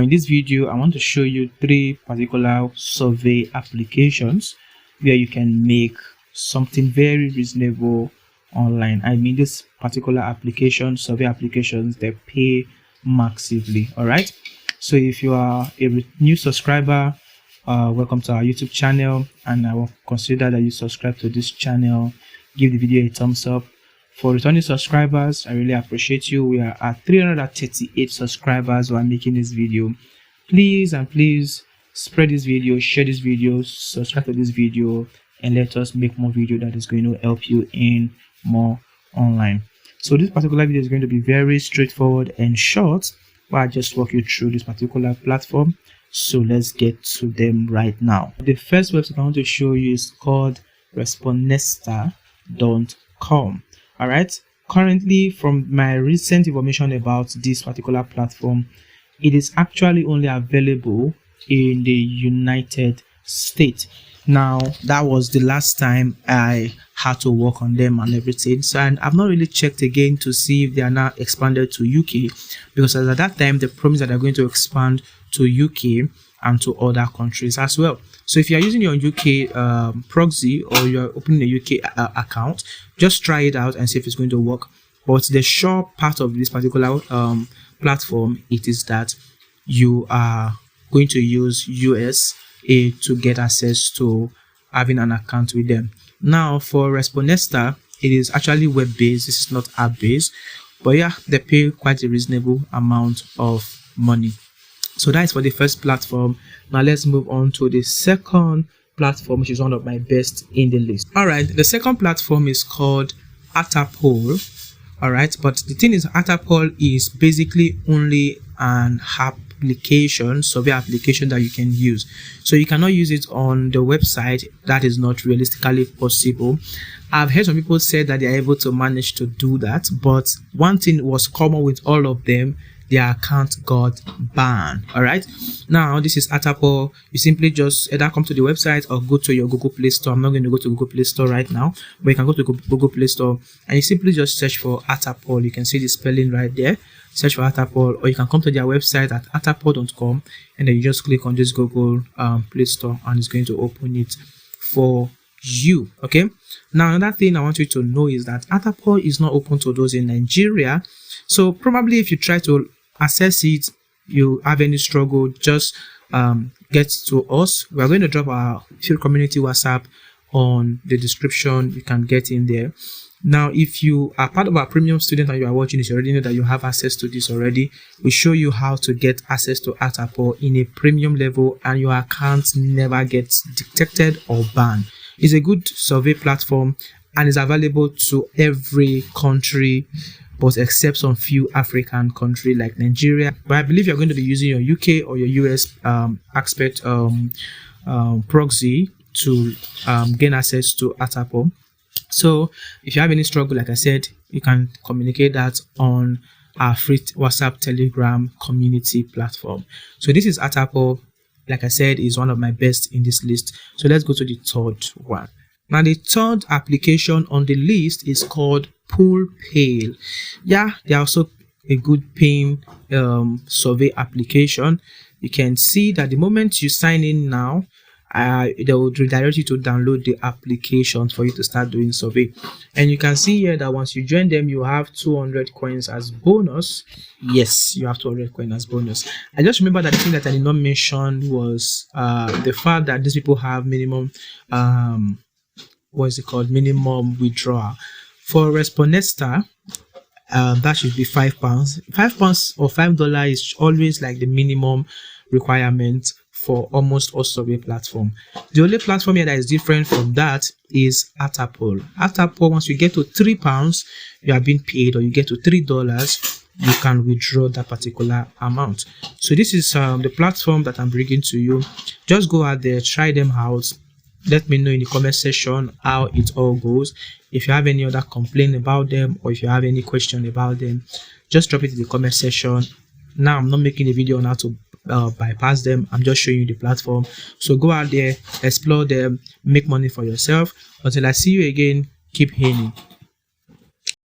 In this video, I want to show you 3 particular survey applications where you can make something very reasonable online. I mean, this particular application, survey applications, they pay massively. All right. So if you are a new subscriber, welcome to our YouTube channel, and I will consider that you subscribe to this channel. Give the video a thumbs up. For returning subscribers, I really appreciate you. We are at 338 subscribers while making this video. Please spread this video, share this video, subscribe to this video, and let us make more video that is going to help you in more online. So this particular video is going to be very straightforward and short, but I just walk you through this particular platform. So let's get to them right now. The first website I want to show you is called responesta.com. All right, currently, from my recent information about this particular platform, it is actually only available in the United States. Now, that was the last time I had to work on them and everything, so and I've not really checked again to see if they are now expanded to UK, because at that time they promised that they're going to expand to UK and to other countries as well. So if you are using your UK proxy, or you're opening a UK account, just try it out and see if it's going to work. But the sure part of this particular platform, it is that you are going to use USA to get access to having an account with them. Now for Responesta, it is actually web-based. This is not app-based, but yeah, they pay quite a reasonable amount of money. So that is for the first platform. Now let's move on to the second platform, which is one of my best in the list. All right, the second platform is called Attapoll. All right, but the thing is, Attapoll is basically only an application, survey application that you can use. So you cannot use it on the website. That is not realistically possible. I've heard some people say that they are able to manage to do that, but one thing was common with all of them: their account got banned. All right, now this is Attapoll. You simply just either come to the website or go to your Google Play Store. I'm not going to go to Google Play Store right now, but you can go to Google Play Store and you simply just search for Attapoll. You can see the spelling right there. Search for Attapoll, or you can come to their website at attapoll.com and then you just click on this Google Play Store and it's going to open it for you. Okay, now another thing I want you to know is that Attapoll is not open to those in Nigeria. So probably if you try to access it, you have any struggle, just get to us. We are going to drop our Field Community WhatsApp on the description. You can get in there. Now, if you are part of our premium student and you are watching this, you already know that you have access to this already. We show you how to get access to Attapoll in a premium level and your account never gets detected or banned. It's a good survey platform and is available to every country, but except some few African countries like Nigeria. But I believe you're going to be using your UK or your US expert proxy to gain access to Attapoll. So if you have any struggle, like I said, you can communicate that on our free WhatsApp Telegram community platform. So this is Attapoll. Like I said, is one of my best in this list. So let's go to the third one. Now the third application on the list is called Pollpay. Yeah, they're also a good paying survey application. You can see that the moment you sign in now, they will redirect you to download the application for you to start doing survey. And you can see here that once you join them, you have 200 coins as bonus. Yes, you have 200 coins as bonus. I just remember that the thing that I did not mention was the fact that these people have minimum minimum withdrawal. For Responesta, that should be £5. £5 or $5 is always like the minimum requirement for almost all survey platform. The only platform here that is different from that is Attapoll. Attapoll, once you get to £3, you are being paid, or you get to $3, you can withdraw that particular amount. So this is the platform that I'm bringing to you. Just go out there, try them out. Let me know in the comment section how it all goes. If you have any other complaint about them, or if you have any question about them, just drop it in the comment section. Now I'm not making a video on how to bypass them. I'm just showing you the platform. So go out there, explore them, make money for yourself. Until I see you again, keep healing.